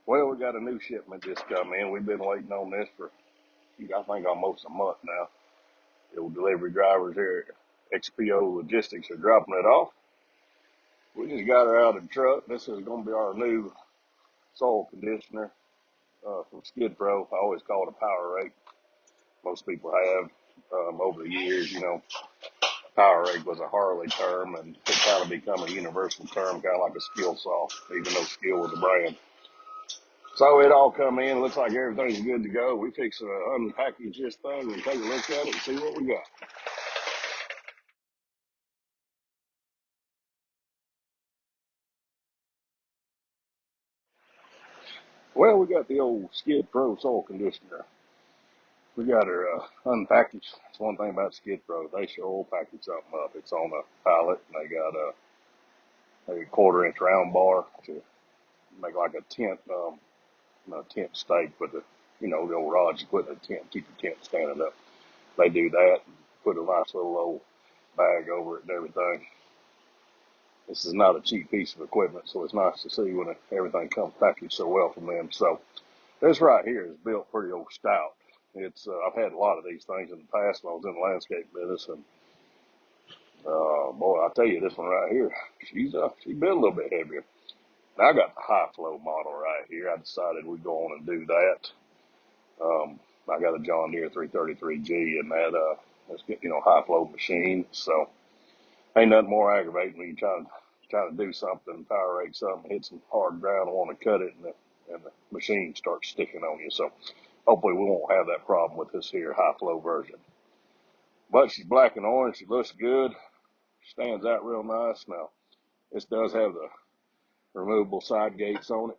Well, we got a new shipment just come in. We've been waiting on this for, I think, almost a month now. The old delivery drivers here at XPO Logistics are dropping it off. We just got her out of the truck. This is going to be our new soil conditioner from Skid Row. I always call it a power rake. Most people have over the years. Power rake was a Harley term, and it kind of become a universal term, kind of like a skill saw, even though skill was a brand. So it all come in. Looks like everything's good to go. We fix to unpackage this thing and take a look at it and see what we got. Well, we got the old Skid Pro soil conditioner. We got her unpackaged. That's one thing about Skid Pro. They sure package something up. It's on a pallet, and they got a quarter-inch round bar to make like a tent, not a tent stake, but the old rods you put in a tent, keep the tent standing up. They do that and put a nice little old bag over it and everything. This is not a cheap piece of equipment, so it's nice to see when everything comes packaged so well from them. So this right here is built pretty old stout. It's I've had a lot of these things in the past when I was in the landscape business, and boy, I tell you, this one right here, she's been a little bit heavier. Now I got the high flow model right here. I decided we'd go on and do that. I got a John Deere 333G and that that's high flow machine. So ain't nothing more aggravating when you trying to do something, power rake something, hit some hard ground, want to cut it, and the machine starts sticking on you. So hopefully we won't have that problem with this here high flow version. But she's black and orange. She looks good. Stands out real nice. Now this does have the removable side gates on it.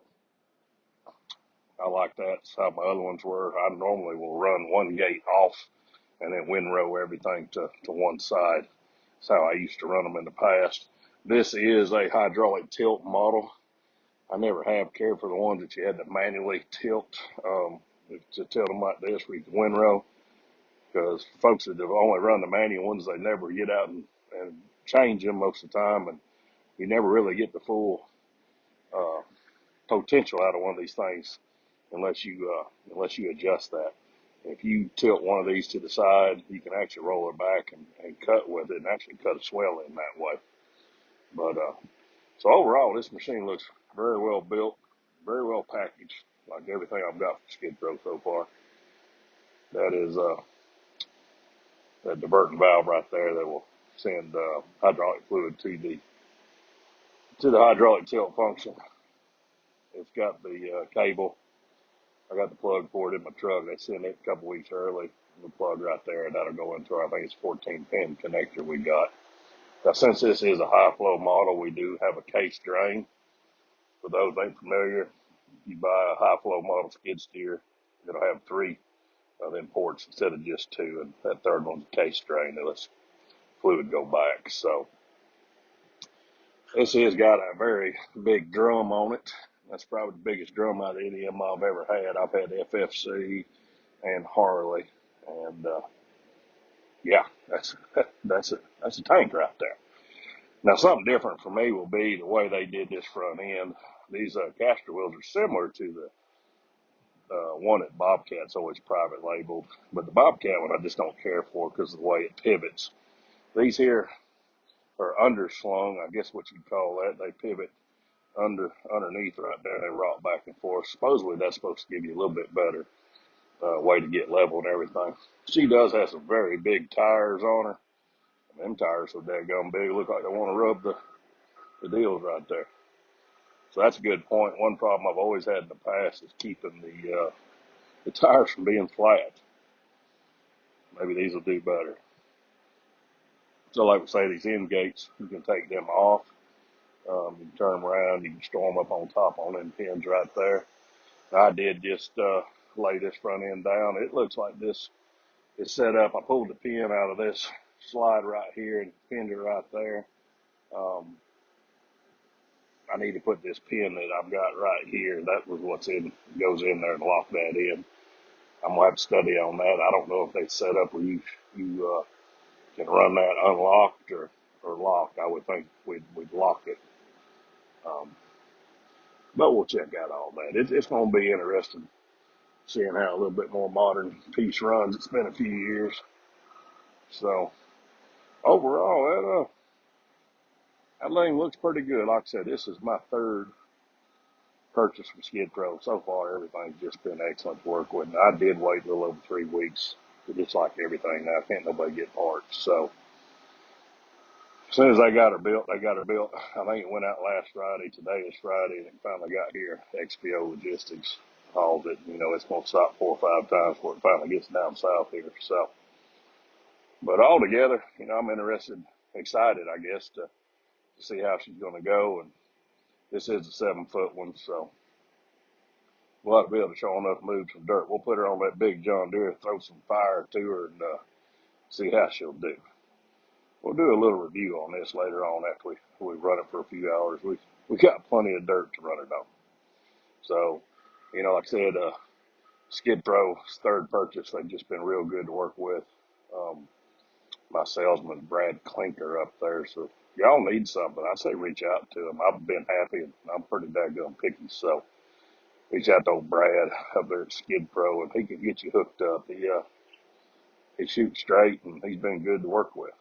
I like that. That's how my other ones were. I normally will run one gate off and then windrow everything to one side. That's how I used to run them in the past. This is a hydraulic tilt model. I never have cared for the ones that you had to manually tilt to tilt them like this where you can windrow, because folks that have only run the manual ones, they never get out and change them most of the time, and you never really get the full uh, potential out of one of these things unless you adjust that. If you tilt one of these to the side, you can actually roll it back and cut with it and actually cut a swell in that way. But so overall, this machine looks very well built, very well packaged, like everything I've got from Skid Row so far. That is that diverting valve right there that will send hydraulic fluid to the hydraulic tilt function. It's got the cable. I got the plug for it in my truck. They sent it a couple weeks early. The plug right there, and that'll go into our, I think it's 14-pin connector we got. Now, since this is a high flow model, we do have a case drain. For those that ain't familiar, you buy a high flow model skid steer, it'll have three of them ports instead of just two, and that third one's a case drain that lets fluid go back. So this has got a very big drum on it. That's probably the biggest drum out of any of them I've ever had. I've had FFC and Harley, and yeah, that's a tank right there. Now, something different for me will be the way they did this front end. These caster wheels are similar to the one at Bobcat's, always private labeled, but the Bobcat one I just don't care for because of the way it pivots. These here are underslung, I guess what you'd call that. They pivot underneath right there. They rock back and forth. Supposedly that's supposed to give you a little bit better way to get level and everything. She does have some very big tires on her. Them tires so daggone big, look like they want to rub the deals right there. So that's a good point. One problem I've always had in the past is keeping the tires from being flat. Maybe these will do better. So like we say, these end gates, you can take them off. You can turn them around. You can store them up on top on them pins right there. I did just lay this front end down. It looks like this is set up. I pulled the pin out of this slide right here and pinned it right there. I need to put this pin that I've got right here. That was what's goes in there and lock that in. I'm gonna have to study on that. I don't know if they set up where you can run that unlocked or locked. I would think we'd lock it. But we'll check out all that. It's going to be interesting seeing how a little bit more modern piece runs. It's been a few years. So overall, that thing looks pretty good. Like I said, this is my third purchase from Skid Row. So far, everything's just been excellent to work with. And I did wait a little over 3 weeks. It's like everything now. Can't nobody get parts. So as soon as they got her built, they got her built. I think it went out last Friday. Today is Friday, and it finally got here. XPO Logistics hauled it. You know, it's going to stop 4 or 5 times before it finally gets down south here. So, but altogether, you know, I'm interested, excited, I guess, to see how she's going to go. And this is a 7-foot one, so we'll have to be able to show enough move some dirt. We'll put her on that big John Deere, throw some fire to her, and see how she'll do. We'll do a little review on this later on after we run it for a few hours. We got plenty of dirt to run it on. So, you know, like I said, Skid Row's third purchase, they've just been real good to work with. My salesman, Brad Clinker, up there. So if y'all need something, I say reach out to him. I've been happy, and I'm pretty daggone picky. So reach out to old Brad up there at Skid Row, and he can get you hooked up. He shoots straight, and he's been good to work with.